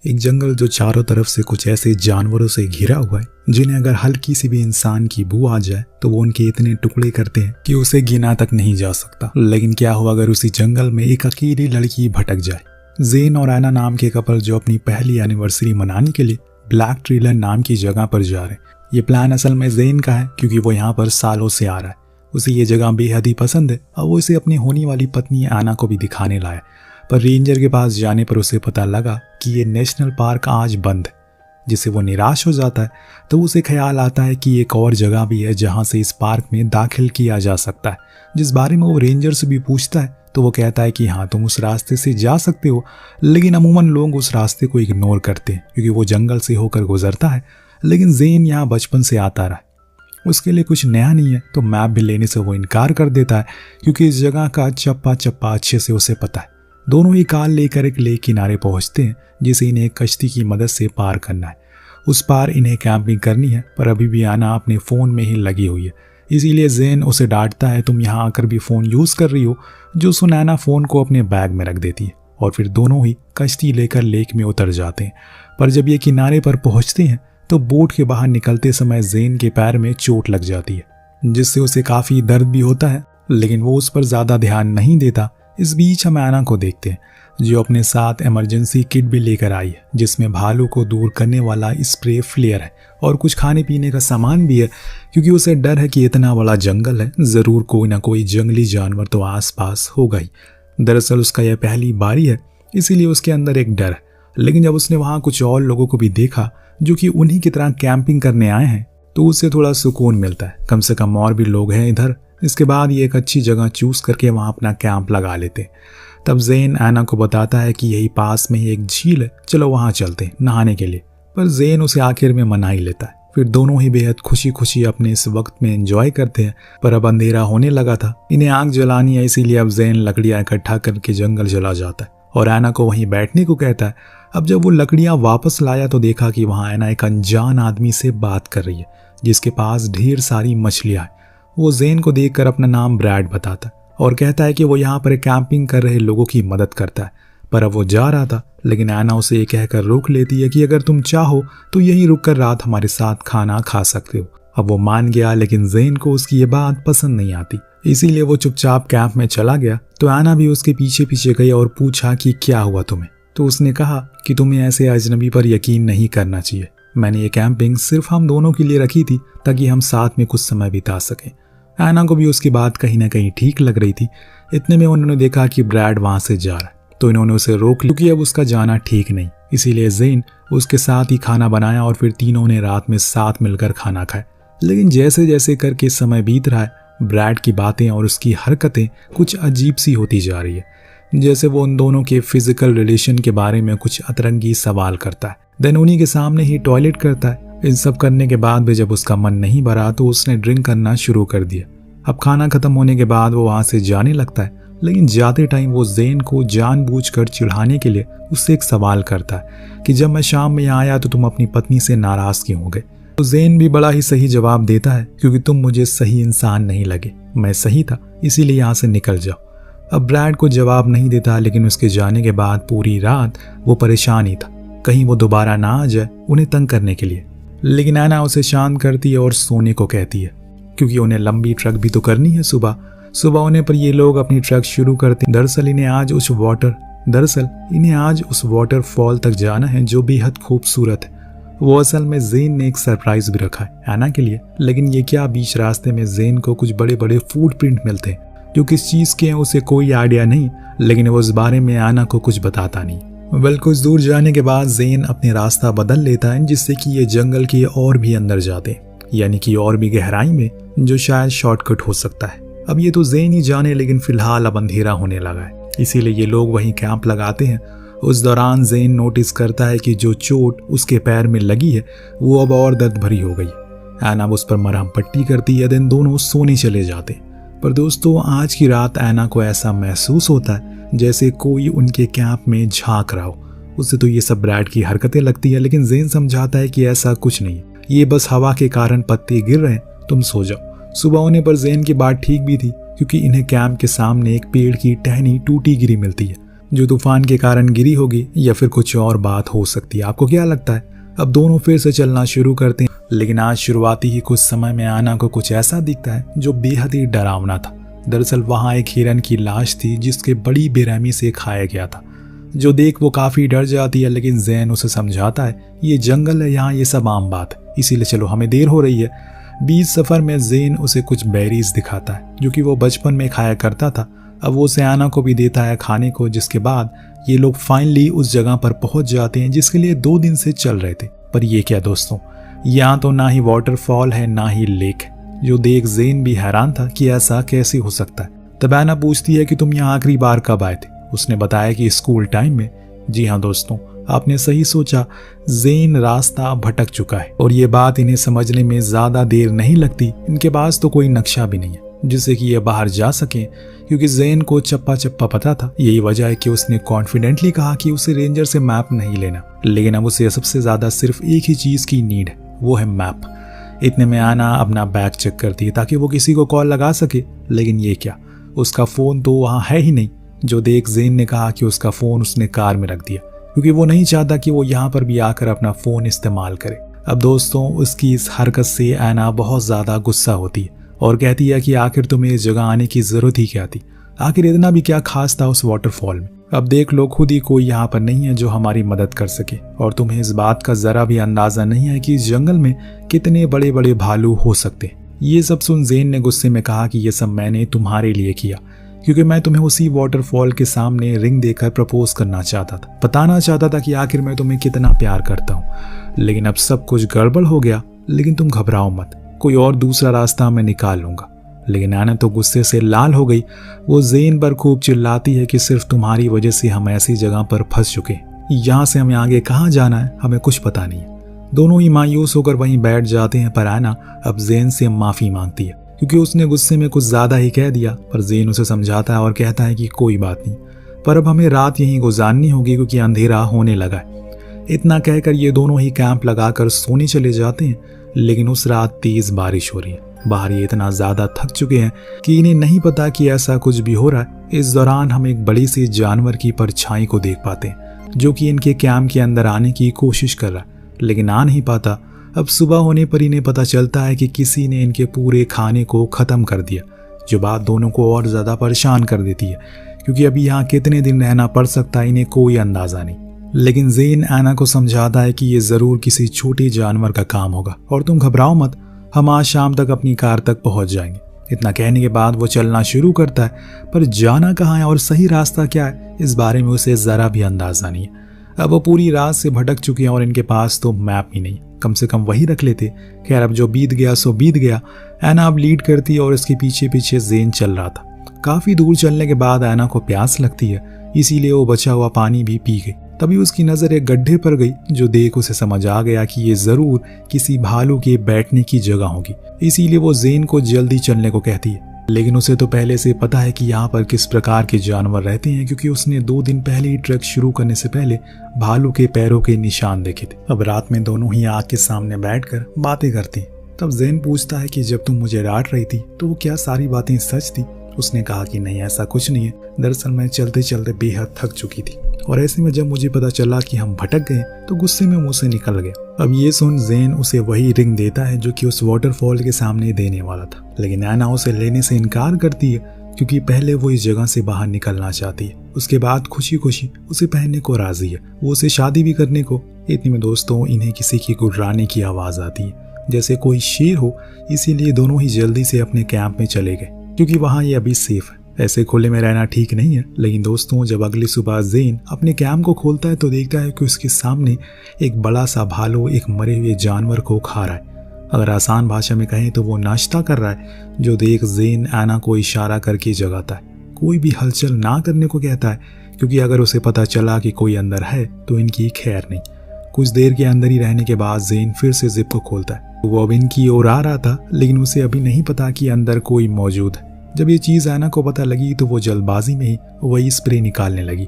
एक जंगल जो चारों तरफ से कुछ ऐसे जानवरों से घिरा हुआ है जिन्हें अगर हल्की सी भी इंसान की बू आ जाए तो वो उनके इतने टुकड़े करते हैं कि उसे गिना तक नहीं जा सकता। लेकिन क्या हुआ अगर उसी जंगल में एक अकेली लड़की भटक जाए। ज़ेन और एना नाम के कपल जो अपनी पहली एनिवर्सरी मनाने के लिए ब्लैक ट्रेलर नाम की जगह पर जा रहे हैं। ये प्लान असल में ज़ेन का है क्योंकि वो यहाँ पर सालों से आ रहा है। उसे ये जगह बेहद ही पसंद है और वो इसे अपनी होने वाली पत्नी एना को भी दिखाने लाया। पर रेंजर के पास जाने पर उसे पता लगा कि ये नेशनल पार्क आज बंद है, जिससे वो निराश हो जाता है। तो उसे ख्याल आता है कि एक और जगह भी है जहाँ से इस पार्क में दाखिल किया जा सकता है, जिस बारे में वो रेंजर से भी पूछता है। तो वो कहता है कि हाँ, तुम उस रास्ते से जा सकते हो, लेकिन अमूमन लोग उस रास्ते को इग्नोर करते हैं क्योंकि वो जंगल से होकर गुजरता है। लेकिन ज़ेन यहाँ बचपन से आता रहा है, उसके लिए कुछ नया नहीं है, तो मैप भी लेने से वो इनकार कर देता है क्योंकि इस जगह का चप्पा चप्पा अच्छे से उसे पता है। दोनों ही कार लेकर एक लेक किनारे पहुंचते हैं जिसे इन्हें कश्ती की मदद से पार करना है। उस पार इन्हें कैंपिंग करनी है, पर अभी भी एना अपने फ़ोन में ही लगी हुई है। इसीलिए ज़ेन उसे डांटता है, तुम यहाँ आकर भी फ़ोन यूज़ कर रही हो। जो सुन एना फ़ोन को अपने बैग में रख देती है और फिर दोनों ही कश्ती लेकर लेक में उतर जाते हैं। पर जब ये किनारे पर पहुँचते हैं तो बोट के बाहर निकलते समय ज़ेन के पैर में चोट लग जाती है, जिससे उसे काफ़ी दर्द भी होता है, लेकिन वो उस पर ज़्यादा ध्यान नहीं देता। इस बीच हम एना को देखते हैं जो अपने साथ इमरजेंसी किट भी लेकर आई है, जिसमें भालू को दूर करने वाला स्प्रे फ्लेयर है और कुछ खाने पीने का सामान भी है, क्योंकि उसे डर है कि इतना बड़ा जंगल है, ज़रूर कोई ना कोई जंगली जानवर तो आसपास होगा ही। दरअसल उसका यह पहली बारी है, इसीलिए उसके अंदर एक डर है। लेकिन जब उसने वहाँ कुछ और लोगों को भी देखा जो कि उन्हीं की तरह कैंपिंग करने आए हैं, तो उसे थोड़ा सुकून मिलता है, कम से कम और भी लोग हैं इधर। इसके बाद ये एक अच्छी जगह चूज करके वहाँ अपना कैंप लगा लेते। तब ज़ेन एना को बताता है कि यही पास में ही एक झील है, चलो वहाँ चलते नहाने के लिए। पर ज़ेन उसे आखिर में मना ही लेता है। फिर दोनों ही बेहद खुशी खुशी अपने इस वक्त में एंजॉय करते हैं। पर अब अंधेरा होने लगा था, इन्हें आग जलानी है, इसीलिए अब ज़ेन लकड़ियाँ इकट्ठा करके जंगल चला जाता है और एना को वहीं बैठने को कहता है। अब जब वो लकड़ियाँ वापस लाया तो देखा कि वहाँ एना एक अनजान आदमी से बात कर रही है जिसके पास ढेर सारी मछलियाँ हैं। वो ज़ेन को देखकर अपना नाम ब्रैड बताता है और कहता है कि वो यहाँ पर कैंपिंग कर रहे लोगों की मदद करता है। पर अब वो जा रहा था, लेकिन एना उसे ये कहकर रोक लेती है कि अगर तुम चाहो तो यहीं रुककर रात हमारे साथ खाना खा सकते हो। अब वो मान गया, लेकिन ज़ेन को उसकी ये बात पसंद नहीं आती, इसीलिए वो चुपचाप कैंप में चला गया। तो एना भी उसके पीछे पीछे गई और पूछा कि क्या हुआ तुम्हें। तो उसने कहा कि तुम्हें ऐसे अजनबी पर यकीन नहीं करना चाहिए। मैंने ये कैंपिंग सिर्फ हम दोनों के लिए रखी थी ताकि हम साथ में कुछ समय बिता सकें। एना को भी उसकी बात कहीं ना कहीं ठीक लग रही थी। इतने में उन्होंने देखा कि ब्रैड वहां से जा रहा है, तो इन्होंने उसे रोक लिया क्योंकि अब उसका जाना ठीक नहीं। इसीलिए ज़ेन उसके साथ ही खाना बनाया और फिर तीनों ने रात में साथ मिलकर खाना खाया। लेकिन जैसे जैसे करके समय बीत रहा है, ब्रैड की बातें और उसकी हरकतें कुछ अजीब सी होती जा रही है। जैसे वो उन दोनों के फिजिकल रिलेशन के बारे में कुछ अतरंगी सवाल करता है, देन उन्हीं के सामने ही टॉयलेट करता है। इन सब करने के बाद भी जब उसका मन नहीं भरा तो उसने ड्रिंक करना शुरू कर दिया। अब खाना खत्म होने के बाद वो वहाँ से जाने लगता है, लेकिन जाते टाइम वो ज़ेन को जानबूझकर चिढ़ाने के लिए उससे एक सवाल करता है कि जब मैं शाम में यहाँ आया तो तुम अपनी पत्नी से नाराज़ क्यों हो गए। तो ज़ेन भी बड़ा ही सही जवाब देता है, क्योंकि तुम मुझे सही इंसान नहीं लगे, मैं सही था, इसीलिए यहाँ से निकल जाओ। अब ब्रैड को जवाब नहीं देता, लेकिन उसके जाने के बाद पूरी रात वो परेशान ही था, कहीं वो दोबारा ना आ जाए उन्हें तंग करने के लिए। लेकिन एना उसे शांत करती है और सोने को कहती है, क्योंकि उन्हें लंबी ट्रक भी तो करनी है सुबह सुबह होने पर ये लोग अपनी ट्रक शुरू करते हैं। दरअसल इन्हें आज उस वाटरफॉल तक जाना है जो बेहद खूबसूरत है। वो असल में ज़ेन ने एक सरप्राइज भी रखा है एना के लिए, लेकिन ये क्या, बीच रास्ते में ज़ेन को कुछ बड़े बड़े फुटप्रिंट मिलते हैं जो किस चीज़ के हैं उसे कोई आइडिया नहीं, लेकिन वो इस बारे में एना को कुछ बताता नहीं। वेल, कुछ दूर जाने के बाद ज़ेन अपने रास्ता बदल लेता है, जिससे कि ये जंगल के और भी अंदर जाते, यानी कि और भी गहराई में, जो शायद शॉर्टकट हो सकता है। अब ये तो ज़ेन ही जाने, लेकिन फिलहाल अब अंधेरा होने लगा है, इसीलिए ये लोग वहीं कैंप लगाते हैं। उस दौरान ज़ेन नोटिस करता है कि जो चोट उसके पैर में लगी है वो अब और दर्द भरी हो गई। एना उस पर मरहम पट्टी करती है, दिन दोनों सोने चले जाते। पर दोस्तों, आज की रात एना को ऐसा महसूस होता है जैसे कोई उनके कैंप में झांक रहा हो। उससे तो ये सब ब्रैड की हरकतें लगती है, लेकिन ज़ेन समझाता है कि ऐसा कुछ नहीं, ये बस हवा के कारण पत्ते गिर रहे हैं, तुम सो जाओ। सुबह होने पर ज़ेन की बात ठीक भी थी, क्योंकि इन्हें कैंप के सामने एक पेड़ की टहनी टूटी गिरी मिलती है, जो तूफान के कारण गिरी होगी या फिर कुछ और बात हो सकती है। आपको क्या लगता है? अब दोनों फिर से चलना शुरू करते हैं, लेकिन आज शुरुआती ही कुछ समय में आना को कुछ ऐसा दिखता है जो बेहद ही डरावना था। दरअसल वहां एक हिरन की लाश थी जिसके बड़ी बेरहमी से खाया गया था। जो देख वो काफी डर जाती है, लेकिन जैन उसे समझाता है ये जंगल है, यहाँ ये सब आम बात है, इसीलिए चलो हमें देर हो रही है। बीच सफर में जैन उसे कुछ बेरीज दिखाता है जो कि वो बचपन में खाया करता था। अब वो उसे आना को भी देता है खाने को, जिसके बाद ये लोग फाइनली उस जगह पर पहुंच जाते हैं जिसके लिए 2 दिन से चल रहे थे। पर ये क्या दोस्तों, यहाँ तो ना ही वाटरफॉल है ना ही लेक है। जो देख जैन भी हैरान था कि ऐसा कैसे हो सकता है। तब एना पूछती है कि तुम यहाँ आखिरी बार कब आए थे? उसने बताया कि स्कूल टाइम में। जी हाँ दोस्तों, आपने सही सोचा, जैन रास्ता भटक चुका है और ये बात इन्हें समझने में ज्यादा देर नहीं लगती। इनके पास तो कोई नक्शा भी नहीं है जिससे कि ये बाहर जा सके, क्योंकि जैन को चप्पा चप्पा पता था। यही वजह है कि उसने कॉन्फिडेंटली कहा कि उसे रेंजर से मैप नहीं लेना, लेकिन अब उसे सबसे ज्यादा सिर्फ एक ही चीज की नीड है, वो है मैप। इतने में आना अपना बैग चेक करती है ताकि वो किसी को कॉल लगा सके, लेकिन ये क्या, उसका फोन तो वहाँ है ही नहीं। जो देख जैन ने कहा कि उसका फोन उसने कार में रख दिया, क्योंकि वो नहीं चाहता कि वो यहाँ पर भी आकर अपना फोन इस्तेमाल करे। अब दोस्तों उसकी इस हरकत से एना बहुत ज्यादा गुस्सा होती है और कहती है कि आखिर तुम्हें इस जगह आने की जरूरत ही क्या थी? आखिर इतना भी क्या खास था उस वाटरफॉल में? अब देख लो, खुद ही कोई यहाँ पर नहीं है जो हमारी मदद कर सके, और तुम्हें इस बात का जरा भी अंदाजा नहीं है कि इस जंगल में कितने बड़े बड़े भालू हो सकते हैं। ये सब सुन जैन ने गुस्से में कहा कि ये सब मैंने तुम्हारे लिए किया, क्योंकि मैं तुम्हें उसी वाटरफॉल के सामने रिंग देकर प्रपोज करना चाहता था, बताना चाहता था कि आखिर मैं तुम्हें कितना प्यार करता हूँ। लेकिन अब सब कुछ गड़बड़ हो गया। लेकिन तुम घबराओ मत, कोई और दूसरा रास्ता मैं निकाल लूंगा। लेकिन एना तो गुस्से से लाल हो गई। वो जैन पर खूब चिल्लाती है कि सिर्फ तुम्हारी वजह से हम ऐसी जगह पर फंस चुके हैं, यहाँ से हमें आगे कहाँ जाना है हमें कुछ पता नहीं है। दोनों ही मायूस होकर वहीं बैठ जाते हैं। पर एना अब जैन से माफी मांगती है क्योंकि उसने गुस्से में कुछ ज्यादा ही कह दिया। पर जैन उसे समझाता है और कहता है कि कोई बात नहीं, पर अब हमें रात यहीं गुजारनी होगी क्योंकि अंधेरा होने लगा है। इतना कहकर ये दोनों ही कैंप लगाकर सोने चले जाते हैं। लेकिन उस रात तेज बारिश हो रही है। बाहर ये इतना ज्यादा थक चुके हैं कि इन्हें नहीं पता कि ऐसा कुछ भी हो रहा है। इस दौरान हम एक बड़ी सी जानवर की परछाई को देख पाते हैं जो कि इनके कैंप के अंदर आने की कोशिश कर रहा है, लेकिन आ नहीं पाता। अब सुबह होने पर इन्हें पता चलता है कि किसी ने इनके पूरे खाने को खत्म कर दिया, जो बात दोनों को और ज्यादा परेशान कर देती है, क्योंकि अभी यहाँ कितने दिन रहना पड़ सकता है इन्हें कोई अंदाजा नहीं। लेकिन जैन एना को समझाता है कि ये जरूर किसी छोटे जानवर का काम होगा और तुम घबराओ मत, हम आज शाम तक अपनी कार तक पहुंच जाएंगे। इतना कहने के बाद वो चलना शुरू करता है, पर जाना कहाँ है और सही रास्ता क्या है इस बारे में उसे जरा भी अंदाजा नहीं है। अब वो पूरी रात से भटक चुके हैं और इनके पास तो मैप ही नहीं, कम से कम वही रख लेते। खैर अब जो बीत गया सो बीत गया। एना अब लीड करती है और इसके पीछे पीछे जैन चल रहा था। काफी दूर चलने के बाद एना को प्यास लगती है, इसीलिए वो बचा हुआ पानी भी पी गई। तभी उसकी नजर एक गड्ढे पर गई, जो देख उसे समझ आ गया कि ये जरूर किसी भालू के बैठने की जगह होगी। इसीलिए वो जैन को जल्दी चलने को कहती है। लेकिन उसे तो पहले से पता है कि यहाँ पर किस प्रकार के जानवर रहते हैं, क्योंकि उसने 2 दिन पहले ही ट्रैक शुरू करने से पहले भालू के पैरों के निशान देखे थे। अब रात में दोनों ही आग के सामने बैठकर बातें करती हैं। तब जैन पूछता है कि जब तुम मुझे डांट रही थी तो वो क्या सारी बातें सच थी? उसने कहा कि नहीं, ऐसा कुछ नहीं है, दरअसल मैं चलते चलते बेहद थक चुकी थी और ऐसे में जब मुझे पता चला कि हम भटक गए तो गुस्से में मुंह से निकल गया। अब ये सुन जैन उसे वही रिंग देता है जो कि उस वाटरफॉल के सामने देने वाला था, लेकिन एना उसे लेने से इनकार करती है क्योंकि पहले वो इस जगह से बाहर निकलना चाहती है। उसके बाद खुशी खुशी उसे पहनने को राजी है, वो उसे शादी भी करने को। इतने में दोस्तों इन्हें किसी की गुर्राने की आवाज आती है, जैसे कोई शेर हो। इसीलिए दोनों ही जल्दी से अपने कैंप में चले गए क्योंकि वहां ये अभी सेफ है। ऐसे खुले में रहना ठीक नहीं है। लेकिन दोस्तों जब अगली सुबह जैन अपने कैंप को खोलता है तो देखता है कि उसके सामने एक बड़ा सा भालू एक मरे हुए जानवर को खा रहा है। अगर आसान भाषा में कहें तो वो नाश्ता कर रहा है। जो देख जैन एना को इशारा करके जगाता है, कोई भी हलचल ना करने को कहता है, क्योंकि अगर उसे पता चला कि कोई अंदर है तो इनकी खैर नहीं। कुछ देर के अंदर ही रहने के बाद जैन फिर से जिप को खोलता है। वो अब इनकी ओर आ रहा था, लेकिन उसे अभी नहीं पता कि अंदर कोई मौजूद है। जब ये चीज एना को पता लगी तो वो जल्दबाजी में ही वही स्प्रे निकालने लगी,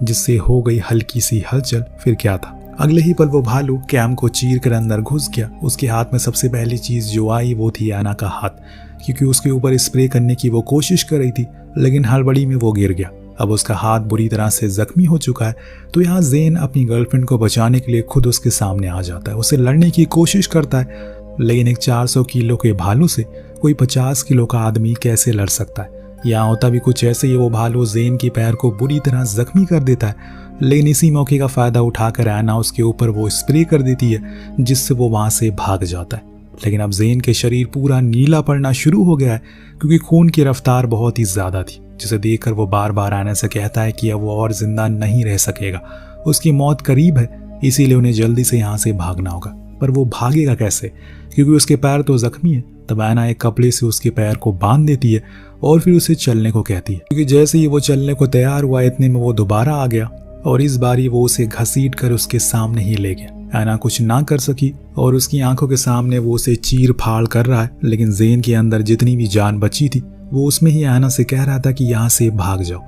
जिससे हो गई हल्की सी हलचल। फिर क्या था, अगले ही पल वो भालू कैंप को चीर कर अंदर घुस गया। उसके हाथ में सबसे पहली चीज जो आई वो थी एना का हाथ, क्योंकि उसके ऊपर स्प्रे करने की वो कोशिश कर रही थी, लेकिन हड़बड़ी में वो गिर गया। अब उसका हाथ बुरी तरह से जख्मी हो चुका है। तो यहाँ ज़ेन अपनी गर्लफ्रेंड को बचाने के लिए खुद उसके सामने आ जाता है, उसे लड़ने की कोशिश करता है। लेकिन एक 400 किलो के भालू से कोई 50 किलो का आदमी कैसे लड़ सकता है। यहाँ होता भी कुछ ऐसे ही, वो भालू ज़ेन के पैर को बुरी तरह जख्मी कर देता है। लेकिन इसी मौके का फ़ायदा उठाकर ऐना उसके ऊपर वो स्प्रे कर देती है, जिससे वो वहाँ से भाग जाता है। लेकिन अब ज़ेन के शरीर पूरा नीला पड़ना शुरू हो गया है, क्योंकि खून की रफ्तार बहुत ही ज़्यादा थी, जिसे देखकर वो बार बार ऐना से कहता है कि अब वो और जिंदा नहीं रह सकेगा, उसकी मौत करीब है, इसीलिए उन्हें जल्दी से यहाँ से भागना होगा। पर वो भागेगा कैसे, क्योंकि उसके पैर तो जख्मी है। तब ऐना एक कपड़े से उसके पैर को बांध देती है और फिर उसे चलने को कहती है। क्योंकि जैसे ही वो चलने को तैयार हुआ, इतने में वो दोबारा आ गया और इस बारी वो उसे घसीट कर उसके सामने ही ले गया। ऐना कुछ ना कर सकी और उसकी आंखों के सामने वो उसे चीर फाड़ कर रहा है। लेकिन ज़ेन के अंदर जितनी भी जान बची थी वो उसमें ही ऐना से कह रहा था कि यहाँ से भाग जाओ।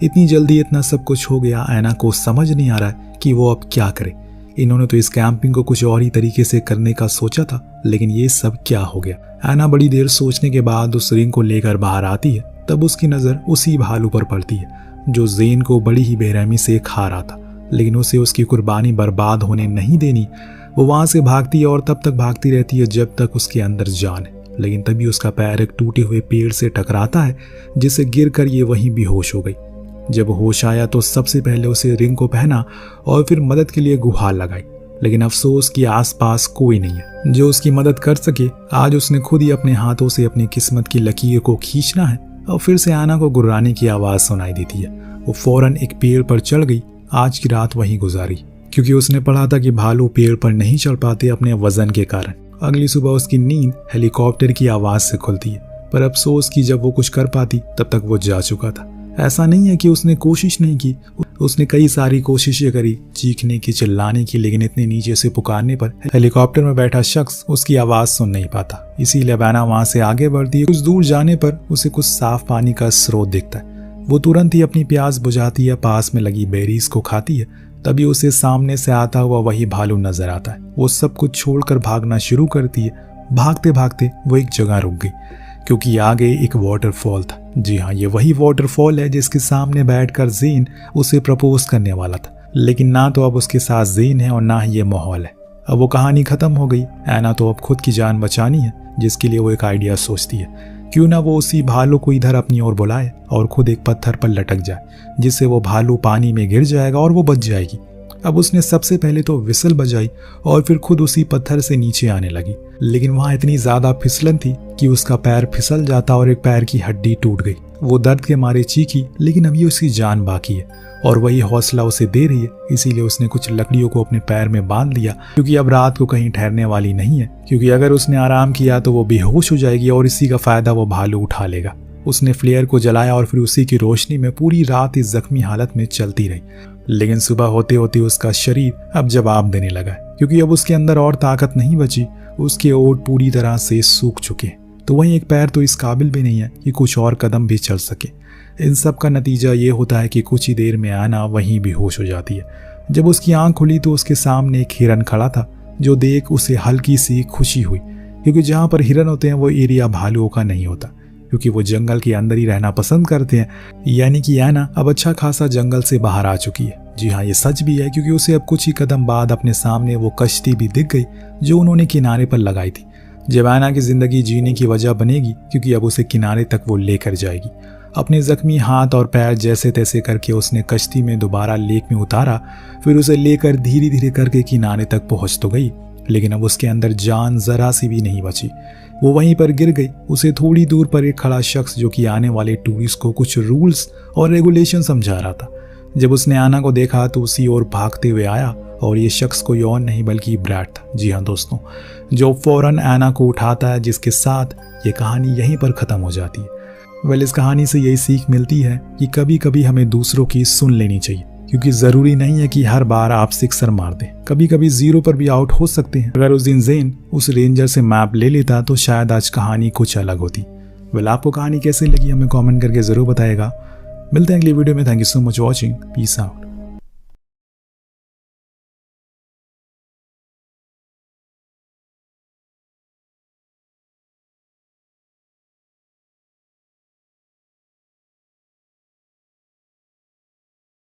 इतनी जल्दी इतना सब कुछ हो गया, ऐना को समझ नहीं आ रहा है कि वो अब क्या करे। इन्होंने तो इस कैंपिंग को कुछ और ही तरीके से करने का सोचा था, लेकिन ये सब क्या हो गया। ऐना बड़ी देर सोचने के बाद उस रिंग को लेकर बाहर आती है। तब उसकी नज़र उसी भालू पर पड़ती है जो ज़ेन को बड़ी ही बेरहमी से खा रहा था, लेकिन उसे उसकी कुर्बानी बर्बाद होने नहीं देनी। वो वहाँ से भागती है और तब तक भागती रहती है जब तक उसके अंदर जान है। लेकिन तभी उसका पैर एक टूटे हुए पेड़ से टकराता है, जिससे गिरकर ये वहीं बेहोश हो गई। जब होश आया तो सबसे पहले उसे रिंग को पहना और फिर मदद के लिए गुहार लगाई। लेकिन अफसोस कि आसपास कोई नहीं है जो उसकी मदद कर सके। आज उसने खुद ही अपने हाथों से अपनी किस्मत की लकीर को खींचना है। और फिर से ऐना को गुर्राने की आवाज़ सुनाई देती है। वो फौरन एक पेड़ पर चढ़ गई, आज की रात वहीं गुजारी, क्योंकि उसने पढ़ा था कि भालू पेड़ पर नहीं चढ़ पाते अपने वजन के कारण। अगली सुबह उसकी नींद हेलीकॉप्टर की आवाज़ से खुलती है, पर अफसोस कि जब वो कुछ कर पाती तब तक वो जा चुका था। ऐसा नहीं है कि उसने कोशिश नहीं की, उसने कई सारी कोशिशें करी चीखने की, चिल्लाने की, लेकिन इतने नीचे से पुकारने पर हेलीकॉप्टर में बैठा शख्स उसकी आवाज़ सुन नहीं पाता। इसीलिए ऐना वहाँ से आगे बढ़ती है। कुछ दूर जाने पर उसे कुछ साफ पानी का स्रोत दिखता है। वो तुरंत ही अपनी प्यास बुझाती है, पास में लगी बेरीज को खाती है। तभी उसे सामने से आता हुआ वही भालू नजर आता है। वो सब कुछ छोड़कर भागना शुरू करती है। भागते भागते वो एक जगह रुक गई, क्योंकि आगे एक वाटरफॉल था। जी हाँ, ये वही वाटरफॉल है जिसके सामने बैठकर ज़ेन उसे प्रपोज करने वाला था। लेकिन ना तो अब उसके साथ ज़ेन है और ना ही ये माहौल है। अब वो कहानी खत्म हो गई। ऐना तो अब खुद की जान बचानी है, जिसके लिए वो एक आइडिया सोचती है। क्यों ना वो उसी भालू को इधर अपनी ओर बुलाए और खुद एक पत्थर पर लटक जाए, जिससे वो भालू पानी में गिर जाएगा और वो बच जाएगी। अब उसने सबसे पहले तो विसल बजाई और फिर खुद उसी पत्थर से नीचे आने लगी। लेकिन वहां इतनी ज्यादा फिसलन थी कि उसका पैर फिसल जाता और एक पैर की हड्डी टूट गई। वो दर्द के मारे चीखी, लेकिन अभी उसकी जान बाकी है और वही हौसला उसे दे रही है। इसीलिए उसने कुछ लकड़ियों को अपने पैर में बांध लिया, क्योंकि अब रात को कहीं ठहरने वाली नहीं है। क्योंकि अगर उसने आराम किया तो वो बेहोश हो जाएगी और इसी का फायदा वो भालू उठा लेगा। उसने फ्लेयर को जलाया और फिर उसी की रोशनी में पूरी रात इस जख्मी हालत में चलती रही। लेकिन सुबह होते होते उसका शरीर अब जवाब देने लगा, क्योंकि अब उसके अंदर और ताकत नहीं बची। उसके ओठ पूरी तरह से सूख चुके हैं, तो वहीं एक पैर तो इस काबिल भी नहीं है कि कुछ और कदम भी चल सके। इन सब का नतीजा ये होता है कि कुछ ही देर में ऐना वहीं बेहोश हो जाती है। जब उसकी आंख खुली तो उसके सामने एक हिरन खड़ा था, जो देख उसे हल्की सी खुशी हुई, क्योंकि जहाँ पर हिरन होते हैं वो एरिया भालुओं का नहीं होता, क्योंकि वो जंगल के अंदर ही रहना पसंद करते हैं। यानी कि ऐना अब अच्छा खासा जंगल से बाहर आ चुकी है। जी हाँ, ये सच भी है, क्योंकि उसे अब कुछ ही कदम बाद अपने सामने वो कश्ती भी दिख गई जो उन्होंने किनारे पर लगाई थी। जब ऐना की जिंदगी जीने की वजह बनेगी, क्योंकि अब उसे किनारे तक वो लेकर जाएगी। अपने जख्मी हाथ और पैर जैसे तैसे करके उसने कश्ती में दोबारा लेक में उतारा, फिर उसे लेकर धीरे धीरे करके किनारे तक पहुंच तो गई, लेकिन अब उसके अंदर जान जरा सी भी नहीं बची। वो वहीं पर गिर गई। उसे थोड़ी दूर पर एक खड़ा शख्स जो कि आने वाले टूरिस्ट को कुछ रूल्स और रेगुलेशन समझा रहा था। जब उसने ऐना को देखा तो उसी ओर भागते हुए आया, और ये शख्स कोई और नहीं बल्कि ब्रैड था। जी हाँ दोस्तों, जो फौरन ऐना को उठाता है, जिसके साथ ये कहानी यहीं पर ख़त्म हो जाती है। इस कहानी से यही सीख मिलती है कि कभी कभी हमें दूसरों की सुन लेनी चाहिए, क्योंकि ज़रूरी नहीं है कि हर बार आप सिक्सर मार दें। कभी कभी जीरो पर भी आउट हो सकते हैं। अगर उस दिन ज़ेन उस रेंजर से मैप ले लेता तो शायद आज कहानी कुछ अलग होती। आपको कहानी कैसे लगी हमें कमेंट करके ज़रूर बताइएगा। मिलते हैं अगली वीडियो में। Thank you so much watching. Peace out.